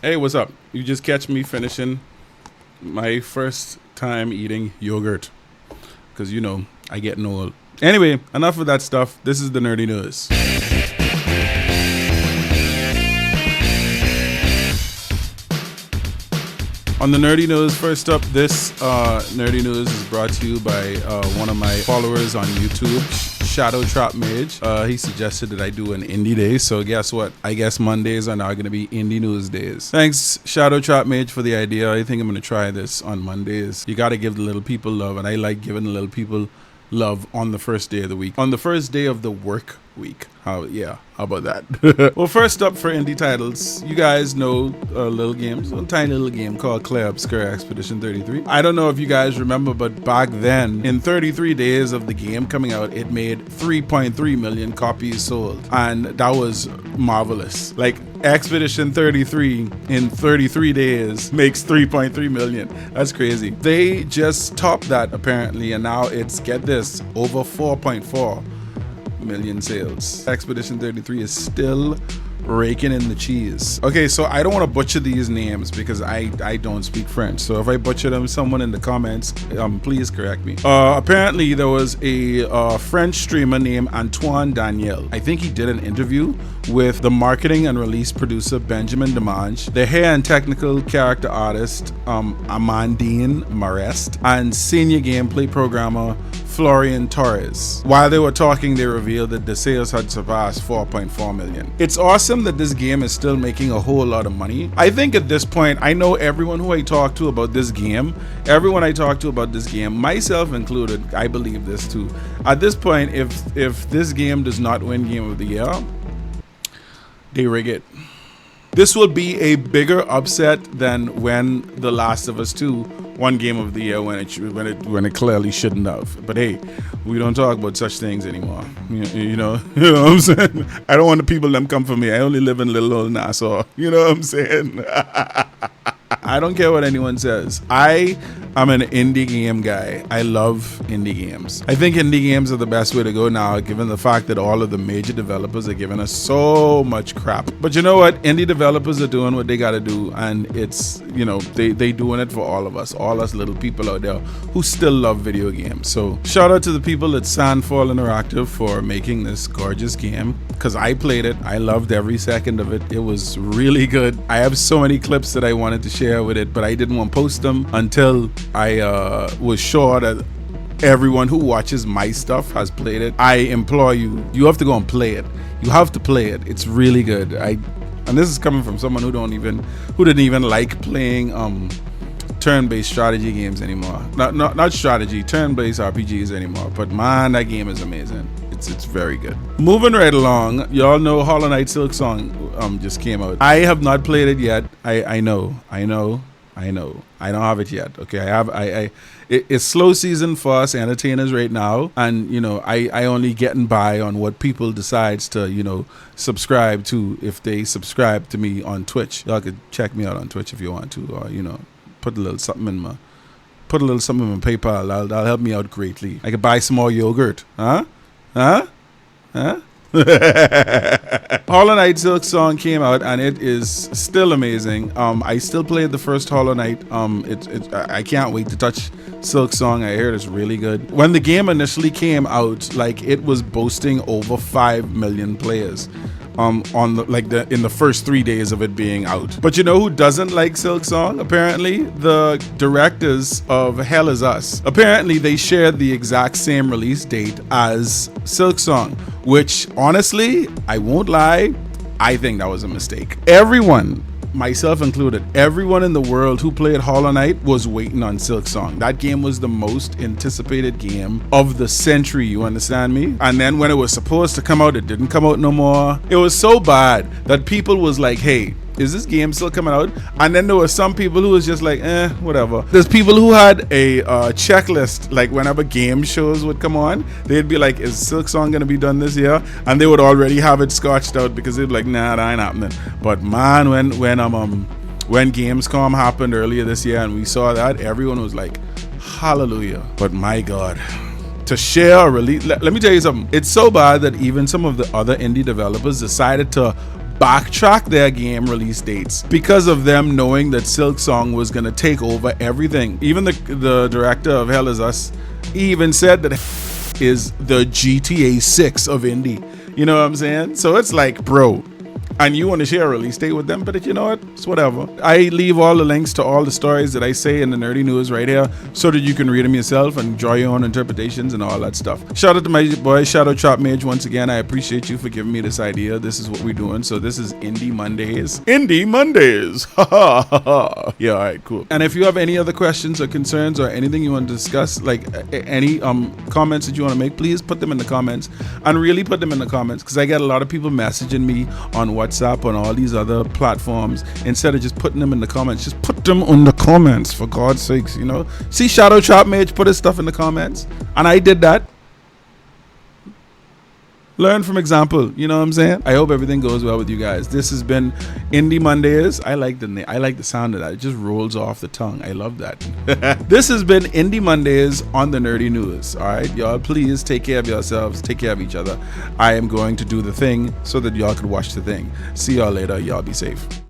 Hey, what's up? You just catch me finishing my first time eating yogurt. Because, I get old. Anyway, enough of that stuff. This is the nerdy news. On the nerdy news, first up, this nerdy news is brought to you by one of my followers on YouTube, Shoutout. He suggested that I do an indie day, so guess what? I guess Mondays are now going to be indie news days. Thanks, Shoutout for the idea. I think I'm going to try this on Mondays. You got to give the little people love, and I like giving the little people love on the first day of the week, on the first day of the work week. How about that? Well, first up for indie titles, you guys know a tiny little game called Claire Obscure Expedition 33. I don't know if you guys remember, but back then, in 33 days of the game coming out, it made 3.3 million copies sold, and that was marvelous. Like, Expedition 33 in 33 days makes 3.3 million. That's crazy. They just topped that apparently, and now it's, get this, over 4.4 million sales. Expedition 33 is still raking in the cheese. Okay, so I don't want to butcher these names because I don't speak French. So if I butcher them, someone in the comments, please correct me. Apparently there was a French streamer named Antoine Daniel. I think he did an interview with the marketing and release producer Benjamin Demange, the hair and technical character artist Amandine Marest, and senior gameplay programmer Florian Torres. While they were talking, they revealed that the sales had surpassed 4.4 million. It's awesome that this game is still making a whole lot of money. I think at this point, I know everyone who I talk to about this game, myself included, I believe this too. At this point, if this game does not win Game of the Year, they rig it. This will be a bigger upset than when The Last of Us 2 won Game of the Year when it clearly shouldn't have. But hey, we don't talk about such things anymore. You know what I'm saying? I don't want the people them come for me. I only live in little old Nassau. You know what I'm saying? I don't care what anyone says. I am an indie game guy. I love indie games. I think indie games are the best way to go now, given the fact that all of the major developers are giving us so much crap. But you know what? Indie developers are doing what they gotta do, and it's, they doing it for all of us little people out there who still love video games. So shout out to the people at Sandfall Interactive for making this gorgeous game, because I played it. I loved every second of it. It was really good. I have so many clips that I wanted to share with it, but I didn't want to post them until I was sure that everyone who watches my stuff has played it. I implore you have to go and play it. You have to play it. It's really good. And this is coming from someone who didn't even like playing turn-based strategy games anymore. Not strategy, turn-based RPGs anymore. But man, that game is amazing. It's very good. Moving right along, y'all know Hollow Knight Silksong just came out. I have not played it yet. I know. I don't have it yet. Okay, it's slow season for us entertainers right now, and I only getting by on what people decides to subscribe to. If they subscribe to me on Twitch, y'all could check me out on Twitch if you want to, or put a little something in my PayPal. That'll help me out greatly. I could buy some more yogurt. Huh? Hollow Knight Silksong came out, and it is still amazing. I still played the first Hollow Knight. I can't wait to touch Silksong. I heard it's really good. When the game initially came out, it was boasting over 5 million players. In the first 3 days of it being out. But you know who doesn't like Silksong? Apparently, the directors of Hell Is Us. Apparently, they shared the exact same release date as Silksong, which honestly, I won't lie, I think that was a mistake. Everyone, myself included, everyone in the world who played Hollow Knight was waiting on Silksong. That game was the most anticipated game of the century, you understand me? And then when it was supposed to come out, it didn't come out no more. It was so bad that people was like, hey, is this game still coming out? And then there were some people who was just like, whatever. There's people who had a checklist, like whenever game shows would come on, they'd be like, is Silksong gonna be done this year? And they would already have it scotched out because they'd be like, nah, that ain't happening. But man, when Gamescom happened earlier this year and we saw that, everyone was like, hallelujah. But my God, to share a release, let me tell you something. It's so bad that even some of the other indie developers decided to backtrack their game release dates because of them knowing that Silksong was going to take over everything. Even the director of Hell Is Us, he even said that is the GTA 6 of indie. You know what I'm saying? So it's like, bro, and you want to share a release date with them, but you know what? It's whatever. I leave all the links to all the stories that I say in the nerdy news right here so that you can read them yourself and draw your own interpretations and all that stuff. Shout out to my boy, Shoutout Chop Mage once again. I appreciate you for giving me this idea. This is what we're doing. So this is Indie Mondays. Indie Mondays. Ha ha ha. Yeah, all right, cool. And if you have any other questions or concerns or anything you want to discuss, like any comments that you want to make, please put them in the comments, and really put them in the comments, because I get a lot of people messaging me on WhatsApp, on all these other platforms. Instead of just putting them in the comments, just put them on the comments, for God's sakes, you know. See, Shadow Chop Mage put his stuff in the comments, and I did that. Learn from example, you know what I'm saying? I hope everything goes well with you guys. This has been Indie Mondays. I like the sound of that. It just rolls off the tongue. I love that. This has been Indie Mondays on the Nerdy News. All right, y'all, please take care of yourselves. Take care of each other. I am going to do the thing so that y'all can watch the thing. See y'all later. Y'all be safe.